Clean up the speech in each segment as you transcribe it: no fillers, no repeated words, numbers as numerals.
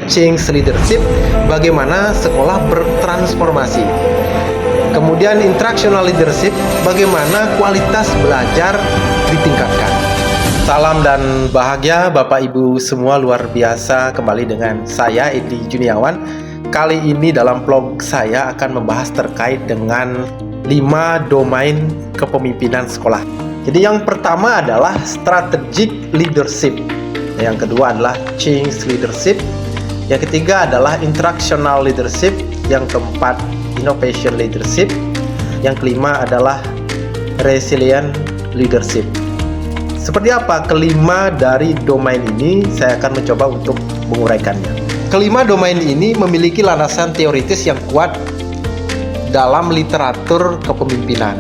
change leadership, bagaimana sekolah bertransformasi. Kemudian instructional leadership, bagaimana kualitas belajar ditingkatkan. Salam dan bahagia Bapak Ibu semua, luar biasa kembali dengan saya Edi Juniawan. Kali ini dalam vlog saya akan membahas terkait dengan 5 domain kepemimpinan sekolah. Jadi yang pertama adalah strategic leadership, yang kedua adalah change leadership, yang ketiga adalah instructional leadership, yang keempat innovation leadership, yang kelima adalah resilient leadership. Seperti apa kelima dari domain ini? Saya akan mencoba untuk menguraikannya. Kelima domain ini memiliki landasan teoritis yang kuat dalam literatur kepemimpinan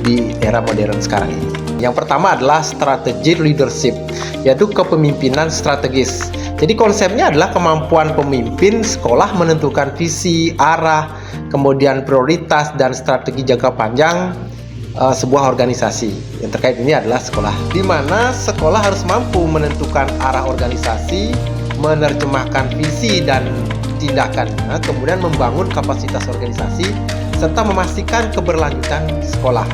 di era modern sekarang ini. Yang pertama adalah strategic leadership, yaitu kepemimpinan strategis. Jadi konsepnya adalah kemampuan pemimpin sekolah menentukan visi, arah, kemudian prioritas dan strategi jangka panjang sebuah organisasi. Yang terkait ini adalah sekolah, di mana sekolah harus mampu menentukan arah organisasi, menerjemahkan visi dan tindakannya, kemudian membangun kapasitas organisasi, serta memastikan keberlanjutan sekolah.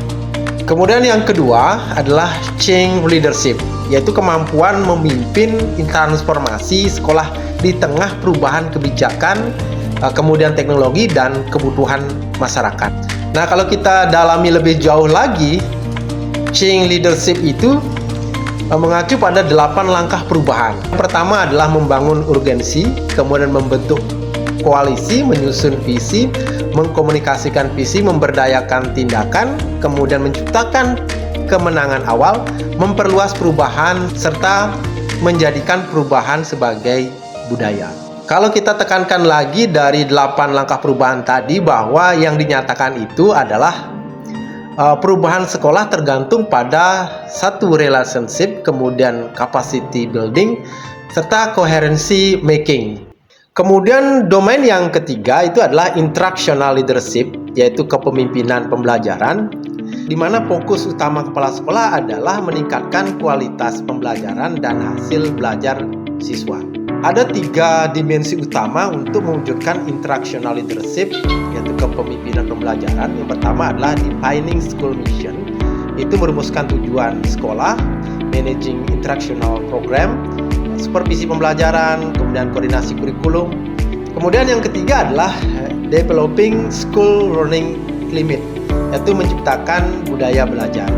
Kemudian yang kedua adalah change leadership, yaitu kemampuan memimpin transformasi sekolah di tengah perubahan kebijakan, kemudian teknologi dan kebutuhan masyarakat. Nah, kalau kita dalami lebih jauh lagi, change leadership itu mengacu pada 8 langkah perubahan. Yang pertama adalah membangun urgensi, kemudian membentuk koalisi, menyusun visi, mengkomunikasikan visi, memberdayakan tindakan, kemudian menciptakan kemenangan awal, memperluas perubahan, serta menjadikan perubahan sebagai budaya. Kalau kita tekankan lagi dari 8 langkah perubahan tadi, bahwa yang dinyatakan itu adalah perubahan sekolah tergantung pada satu relationship, kemudian capacity building, serta coherency making. Kemudian domain yang ketiga itu adalah instructional leadership, yaitu kepemimpinan pembelajaran, di mana fokus utama kepala sekolah adalah meningkatkan kualitas pembelajaran dan hasil belajar siswa. Ada 3 dimensi utama untuk mewujudkan instructional leadership, yaitu kepemimpinan pembelajaran. Yang pertama adalah defining school mission, itu merumuskan tujuan sekolah, managing instructional program, supervisi pembelajaran, kemudian koordinasi kurikulum. Kemudian yang ketiga adalah developing school learning climate, yaitu menciptakan budaya belajar.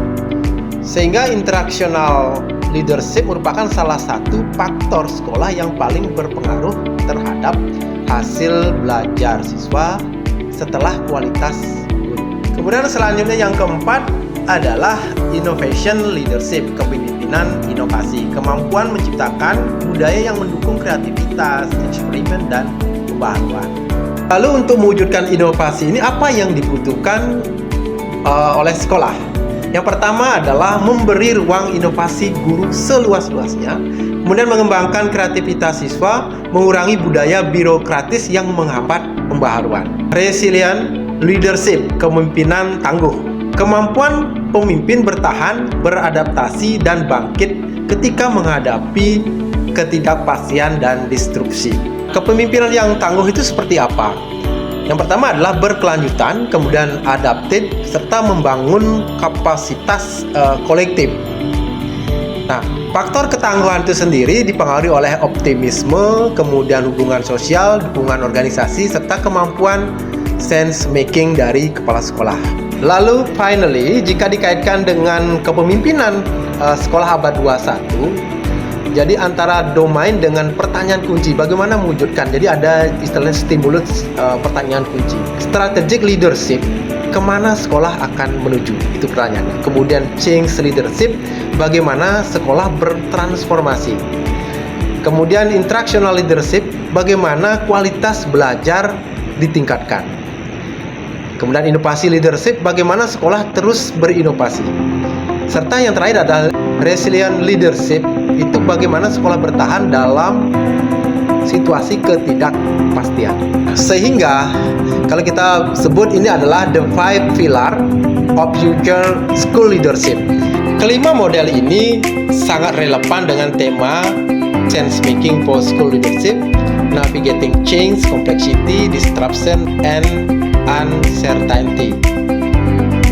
Sehingga instructional leadership merupakan salah satu faktor sekolah yang paling berpengaruh terhadap hasil belajar siswa setelah kualitas guru. Kemudian selanjutnya yang keempat adalah innovation leadership, kepemimpinan inovasi, kemampuan menciptakan budaya yang mendukung kreativitas, eksperimen, dan pembaharuan. Lalu untuk mewujudkan inovasi ini, apa yang dibutuhkan oleh sekolah? Yang pertama adalah memberi ruang inovasi guru seluas-luasnya, kemudian mengembangkan kreativitas siswa, mengurangi budaya birokratis yang menghambat pembaharuan. Resilient leadership, kepemimpinan tangguh, kemampuan pemimpin bertahan, beradaptasi, dan bangkit ketika menghadapi ketidakpastian dan disrupsi. Kepemimpinan yang tangguh itu seperti apa? Yang pertama adalah berkelanjutan, kemudian adaptif, serta membangun kapasitas kolektif. Nah, faktor ketangguhan itu sendiri dipengaruhi oleh optimisme, kemudian hubungan sosial, dukungan organisasi, serta kemampuan sense making dari kepala sekolah. Lalu finally, jika dikaitkan dengan kepemimpinan sekolah abad 21, jadi antara domain dengan pertanyaan kunci, bagaimana mewujudkan? Jadi ada istilahnya stimulus pertanyaan kunci. Strategic leadership, kemana sekolah akan menuju? Itu pertanyaannya. Kemudian change leadership, bagaimana sekolah bertransformasi? Kemudian instructional leadership, bagaimana kualitas belajar ditingkatkan? Kemudian inovasi leadership, bagaimana sekolah terus berinovasi? Serta yang terakhir adalah resilient leadership, itu bagaimana sekolah bertahan dalam situasi ketidakpastian. Sehingga kalau kita sebut ini adalah the 5 pillar of future school leadership. Kelima model ini sangat relevan dengan tema change making for school leadership, navigating change, complexity, disruption, and uncertainty.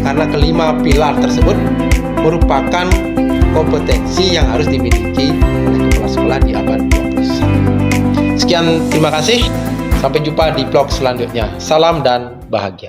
Karena kelima pilar tersebut merupakan kompetensi yang harus dimiliki oleh kepala sekolah di abad 21. Sekian, terima kasih. Sampai jumpa di vlog selanjutnya. Salam dan bahagia.